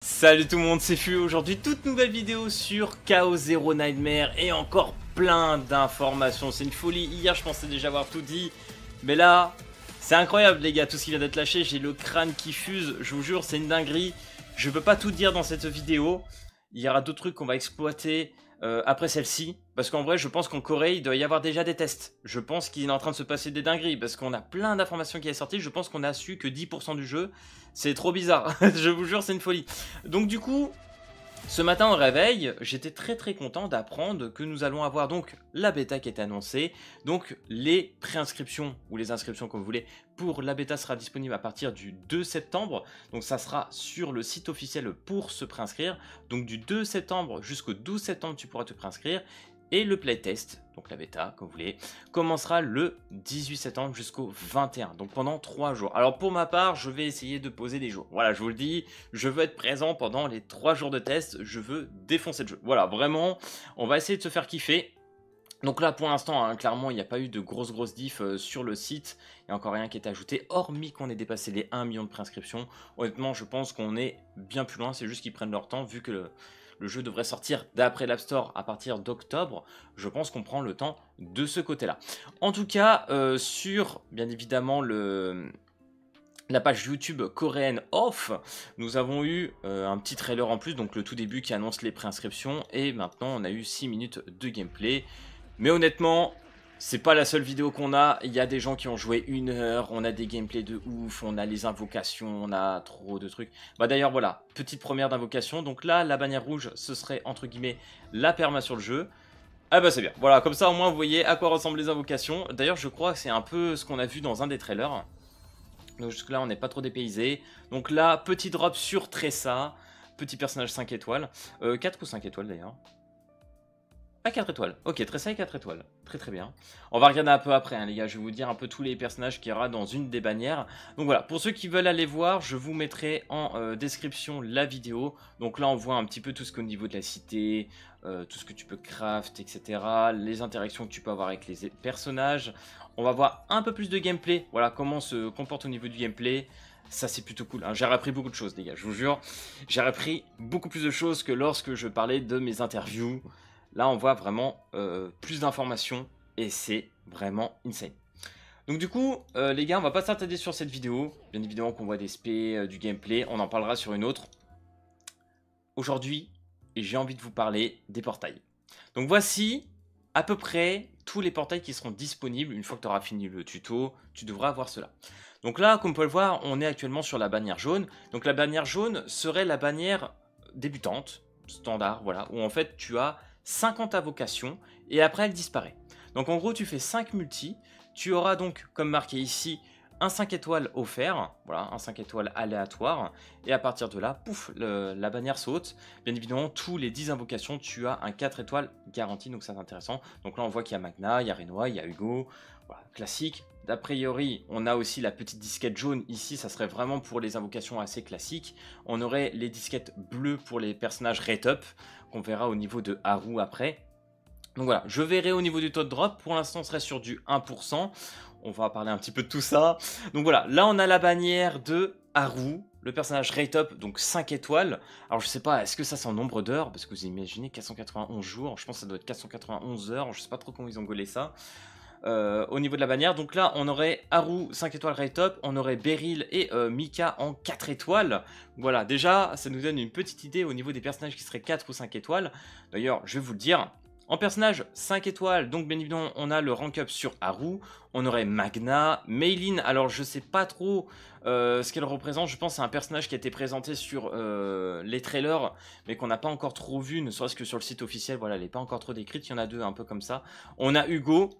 Salut tout le monde, c'est Fu. Aujourd'hui, toute nouvelle vidéo sur Chaos Zero Nightmare et encore plein d'informations. C'est une folie. Hier, je pensais déjà avoir tout dit, mais là, c'est incroyable, les gars. Tout ce qui vient d'être lâché, j'ai le crâne qui fuse. Je vous jure, c'est une dinguerie. Je peux pas tout dire dans cette vidéo. Il y aura d'autres trucs qu'on va exploiter après celle-ci. Parce qu'en vrai, je pense qu'en Corée, il doit y avoir déjà des tests. Je pense qu'il est en train de se passer des dingueries. Parce qu'on a plein d'informations qui est sorties. Je pense qu'on a su que 10% du jeu. C'est trop bizarre. Je vous jure, c'est une folie. Donc du coup, ce matin au réveil, j'étais très content d'apprendre que nous allons avoir donc la bêta qui est annoncée. Donc les préinscriptions ou les inscriptions comme vous voulez pour la bêta sera disponible à partir du 2 septembre. Donc ça sera sur le site officiel pour se préinscrire. Donc du 2 septembre jusqu'au 12 septembre tu pourras te préinscrire. Et le playtest, donc la bêta, comme vous voulez, commencera le 18 septembre jusqu'au 21, donc pendant 3 jours. Alors pour ma part, je vais essayer de poser des jours. Voilà, je vous le dis, je veux être présent pendant les 3 jours de test, je veux défoncer le jeu. Voilà, vraiment, on va essayer de se faire kiffer. Donc là, pour l'instant, hein, clairement, il n'y a pas eu de grosses diffs sur le site. Il n'y a encore rien qui est ajouté, hormis qu'on ait dépassé les 1 million de préinscriptions. Honnêtement, je pense qu'on est bien plus loin. C'est juste qu'ils prennent leur temps, vu que le jeu devrait sortir d'après l'App Store à partir d'octobre. Je pense qu'on prend le temps de ce côté-là. En tout cas, sur, bien évidemment, la page YouTube coréenne off, nous avons eu un petit trailer en plus, donc le tout début qui annonce les préinscriptions. Et maintenant, on a eu 6 minutes de gameplay. Mais honnêtement, c'est pas la seule vidéo qu'on a. Il y a des gens qui ont joué 1 heure, on a des gameplays de ouf, on a les invocations, on a trop de trucs. Bah d'ailleurs voilà, petite première d'invocation. Donc là, la bannière rouge, ce serait entre guillemets la perma sur le jeu. Ah bah c'est bien, voilà, comme ça au moins vous voyez à quoi ressemblent les invocations. D'ailleurs je crois que c'est un peu ce qu'on a vu dans un des trailers. Donc jusque là on n'est pas trop dépaysé. Donc là, petit drop sur Tressa, petit personnage 5 étoiles. 4 ou 5 étoiles d'ailleurs. Ah, 4 étoiles. Ok, Tressa et 4 étoiles. Très bien. On va regarder un peu après, hein, les gars. Je vais vous dire un peu tous les personnages qu'il y aura dans une des bannières. Donc voilà, pour ceux qui veulent aller voir, je vous mettrai en description la vidéo. Donc là, on voit un petit peu tout ce qu'au niveau de la cité, tout ce que tu peux craft, etc. Les interactions que tu peux avoir avec les personnages. On va voir un peu plus de gameplay. Voilà, comment se comporte au niveau du gameplay. Ça, c'est plutôt cool, hein. J'ai appris beaucoup de choses, les gars. Je vous jure, j'ai appris beaucoup plus de choses que lorsque je parlais de mes interviews. Là, on voit vraiment plus d'informations et c'est vraiment insane. Donc du coup, les gars, on va pas s'attarder sur cette vidéo. Bien évidemment qu'on voit des SP, du gameplay, on en parlera sur une autre. Aujourd'hui, j'ai envie de vous parler des portails. Donc voici à peu près tous les portails qui seront disponibles. Une fois que tu auras fini le tuto, tu devras avoir cela. Donc là, comme vous pouvez le voir, on est actuellement sur la bannière jaune. Donc la bannière jaune serait la bannière débutante, standard, voilà, où en fait tu as 50 invocations et après elle disparaît. Donc en gros tu fais 5 multi, tu auras donc comme marqué ici un 5 étoiles offert, voilà, un 5 étoiles aléatoire, et à partir de là, pouf, la bannière saute. Bien évidemment, tous les 10 invocations, tu as un 4 étoiles garanti, donc c'est intéressant. Donc là on voit qu'il y a Magna, il y a Renoir, il y a Hugo, voilà, classique. D'a priori, on a aussi la petite disquette jaune ici, ça serait vraiment pour les invocations assez classiques. On aurait les disquettes bleues pour les personnages rate up, qu'on verra au niveau de Haru après. Donc voilà, je verrai au niveau du taux de drop, pour l'instant on serait sur du 1%. On va parler un petit peu de tout ça. Donc voilà, là on a la bannière de Haru, le personnage rate up, donc 5 étoiles. Alors je sais pas, est-ce que ça c'est en nombre d'heures? Parce que vous imaginez 491 jours, je pense que ça doit être 491 heures, je sais pas trop comment ils ont gaulé ça. Au niveau de la bannière, donc là on aurait Haru 5 étoiles rate up, on aurait Beryl et Mika en 4 étoiles. Voilà, déjà ça nous donne une petite idée au niveau des personnages qui seraient 4 ou 5 étoiles. D'ailleurs je vais vous le dire, en personnage 5 étoiles, donc bien évidemment on a le rank up sur Haru, on aurait Magna, Meilin, alors je sais pas trop ce qu'elle représente, je pense que c'est un personnage qui a été présenté sur les trailers, mais qu'on n'a pas encore trop vu, ne serait-ce que sur le site officiel, voilà, elle n'est pas encore trop décrite, il y en a deux un peu comme ça. On a Hugo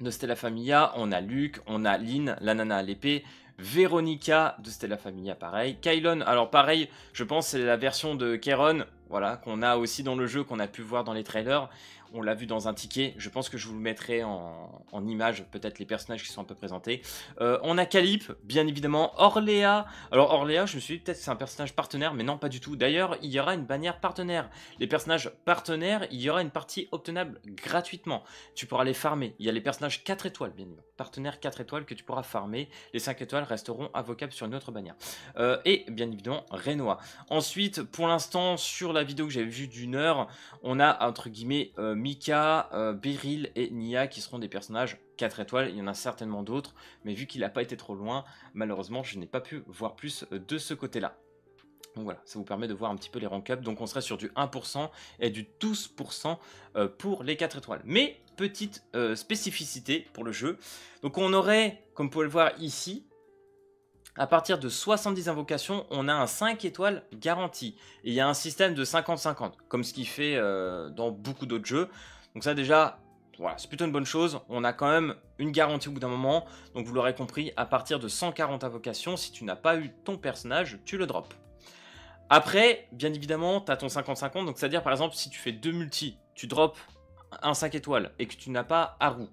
de Stella Familia, on a Luke, on a Lynn, la nana à l'épée, Veronica de Stella Familia pareil, Kylon, alors pareil, je pense c'est la version de Keron, voilà, qu'on a aussi dans le jeu, qu'on a pu voir dans les trailers, on l'a vu dans un ticket, je pense que je vous le mettrai en image, peut-être les personnages qui sont un peu présentés. On a Calip, bien évidemment, Orléa, alors Orléa, je me suis dit peut-être que c'est un personnage partenaire, mais non pas du tout, d'ailleurs il y aura une bannière partenaire, les personnages partenaires, il y aura une partie obtenable gratuitement, tu pourras les farmer, il y a les personnages 4 étoiles, bien évidemment, partenaires 4 étoiles que tu pourras farmer, les 5 étoiles resteront invocables sur une autre bannière. Et bien évidemment Renoir. Ensuite, pour l'instant, sur la vidéo que j'avais vue d'1 heure, on a entre guillemets Mika, Beryl et Nia qui seront des personnages 4 étoiles. Il y en a certainement d'autres, mais vu qu'il n'a pas été trop loin, malheureusement je n'ai pas pu voir plus de ce côté-là. Donc voilà, ça vous permet de voir un petit peu les rank up. Donc on serait sur du 1% et du 12% pour les 4 étoiles. Mais petite spécificité pour le jeu. Donc on aurait, comme vous pouvez le voir ici, à partir de 70 invocations, on a un 5 étoiles garanti. Et il y a un système de 50-50, comme ce qu'il fait dans beaucoup d'autres jeux. Donc ça déjà, voilà, c'est plutôt une bonne chose. On a quand même une garantie au bout d'un moment. Donc vous l'aurez compris, à partir de 140 invocations, si tu n'as pas eu ton personnage, tu le drops. Après, bien évidemment, tu as ton 50-50, donc c'est-à-dire par exemple, si tu fais 2 multis, tu drops un 5 étoiles et que tu n'as pas Haru.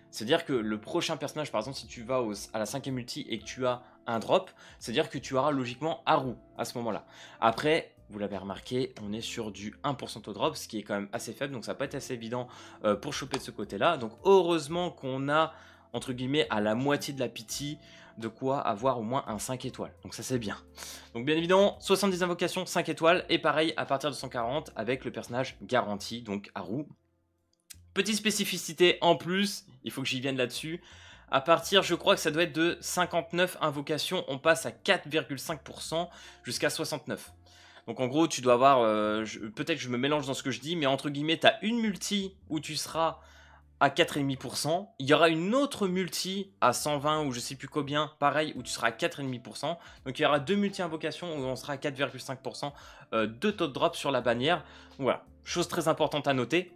C'est-à-dire que le prochain personnage, par exemple, si tu vas à la 5e multi et que tu as un drop, c'est-à-dire que tu auras logiquement Haru à ce moment-là. Après, vous l'avez remarqué, on est sur du 1% au drop, ce qui est quand même assez faible, donc ça va pas être assez évident pour choper de ce côté-là. Donc heureusement qu'on a, entre guillemets, à la moitié de la pity, de quoi avoir au moins un 5 étoiles. Donc ça c'est bien. Donc bien évidemment, 70 invocations, 5 étoiles. Et pareil, à partir de 140, avec le personnage garanti, donc Haru. Petite spécificité en plus, il faut que j'y vienne là-dessus. À partir, je crois que ça doit être de 59 invocations, on passe à 4,5% jusqu'à 69. Donc en gros, tu dois avoir, peut-être que je me mélange dans ce que je dis, mais entre guillemets, tu as une multi où tu seras à 4,5%. Il y aura une autre multi à 120 ou je sais plus combien, pareil, où tu seras à 4,5%. Donc il y aura 2 multi-invocations où on sera à 4,5% de taux de drop sur la bannière. Donc voilà, chose très importante à noter.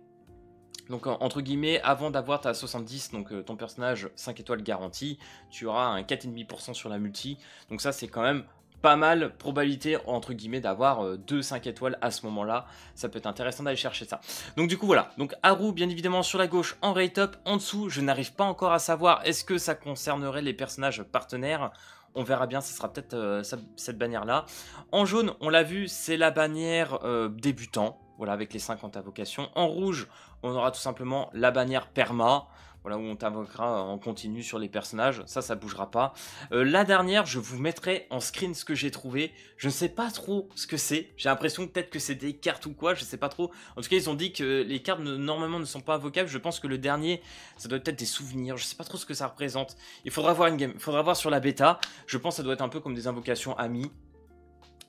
Donc entre guillemets, avant d'avoir ta 70, donc ton personnage 5 étoiles garanti, tu auras un 4,5% sur la multi. Donc ça c'est quand même pas mal probabilité entre guillemets d'avoir 2 5 étoiles à ce moment-là. Ça peut être intéressant d'aller chercher ça. Donc du coup voilà, donc Haru bien évidemment sur la gauche en rate up, en dessous je n'arrive pas encore à savoir est-ce que ça concernerait les personnages partenaires. On verra bien, ce sera peut-être cette bannière-là. En jaune, on l'a vu, c'est la bannière débutant. Voilà, avec les 50 invocations. En rouge, on aura tout simplement la bannière perma. Voilà, où on t'invoquera en continu sur les personnages. Ça bougera pas. La dernière, je vous mettrai en screen ce que j'ai trouvé. Je ne sais pas trop ce que c'est. J'ai l'impression peut-être que c'est des cartes ou quoi. Je sais pas trop. En tout cas, ils ont dit que les cartes normalement ne sont pas invocables. Je pense que le dernier, ça doit être des souvenirs. Je sais pas trop ce que ça représente. Il faudra voir une game. Il faudra voir sur la bêta. Je pense que ça doit être un peu comme des invocations amies.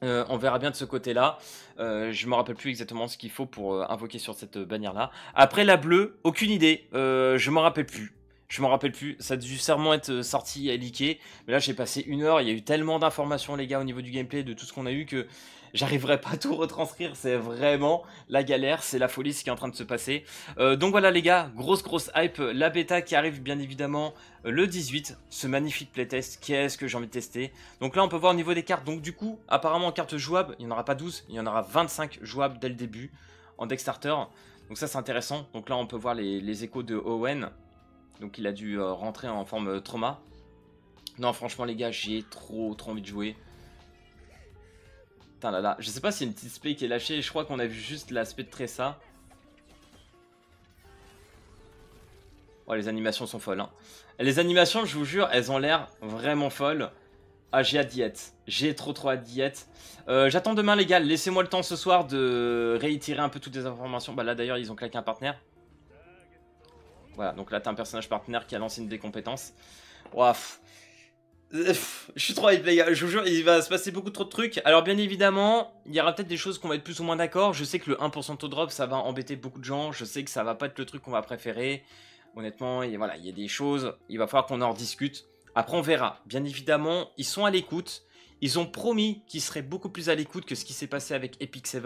On verra bien de ce côté-là. Je me rappelle plus exactement ce qu'il faut pour invoquer sur cette bannière-là. Après la bleue, aucune idée. Je m'en rappelle plus. Je m'en rappelle plus. Ça a dû sûrement être sorti et leaké. Mais là, j'ai passé 1 heure. Il y a eu tellement d'informations, les gars, au niveau du gameplay, de tout ce qu'on a eu, que j'arriverai pas à tout retranscrire. C'est vraiment la galère. C'est la folie ce qui est en train de se passer. Donc voilà, les gars. Grosse hype. La bêta qui arrive, bien évidemment, le 18. Ce magnifique playtest. Qu'est-ce que j'ai envie de tester. Donc là, on peut voir au niveau des cartes. Donc du coup, apparemment, en cartes jouables, il n'y en aura pas 12. Il y en aura 25 jouables dès le début en deck starter. Donc ça, c'est intéressant. Donc là, on peut voir les échos de Owen. Donc il a dû rentrer en forme trauma. Non franchement les gars, j'ai trop envie de jouer. Putain là là, je sais pas s'il y a une petite spé qui est lâchée. Je crois qu'on a vu juste l'aspect de Tressa. Oh les animations sont folles hein. Les animations je vous jure, elles ont l'air vraiment folles. Ah j'ai hâte d'y être. J'ai trop hâte d'y être. J'attends demain les gars, laissez-moi le temps ce soir de réitérer un peu toutes les informations. Bah là d'ailleurs ils ont claqué un partenaire. Voilà, donc là, t'as un personnage partenaire qui a lancé une des compétences. Ouaf. Je suis trop hype, les gars. Je vous jure, il va se passer beaucoup trop de trucs. Alors, bien évidemment, il y aura peut-être des choses qu'on va être plus ou moins d'accord. Je sais que le 1% au drop, ça va embêter beaucoup de gens. Je sais que ça va pas être le truc qu'on va préférer. Honnêtement, voilà, il y a des choses. Il va falloir qu'on en rediscute. Après, on verra. Bien évidemment, ils sont à l'écoute. Ils ont promis qu'ils seraient beaucoup plus à l'écoute que ce qui s'est passé avec Epic 7.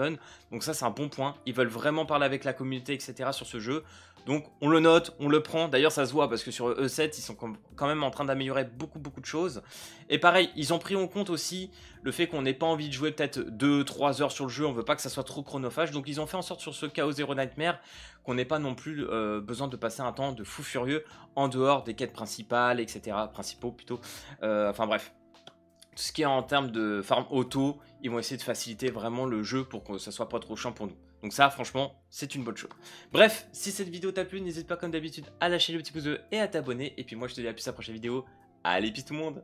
Donc ça, c'est un bon point. Ils veulent vraiment parler avec la communauté, etc. sur ce jeu. Donc on le note, on le prend. D'ailleurs, ça se voit parce que sur E7, ils sont quand même en train d'améliorer beaucoup de choses. Et pareil, ils ont pris en compte aussi le fait qu'on n'ait pas envie de jouer peut-être 2-3 heures sur le jeu. On veut pas que ça soit trop chronophage. Donc ils ont fait en sorte sur ce Chaos Zero Nightmare qu'on n'ait pas non plus besoin de passer un temps de fou furieux en dehors des quêtes principales, etc. Principaux plutôt. Enfin bref. Tout ce qui est en termes de farm auto, ils vont essayer de faciliter vraiment le jeu pour que ça soit pas trop chiant pour nous. Donc ça, franchement, c'est une bonne chose. Bref, si cette vidéo t'a plu, n'hésite pas comme d'habitude à lâcher le petit pouce bleu et à t'abonner. Et puis moi, je te dis à plus à la prochaine vidéo. Allez, peace tout le monde!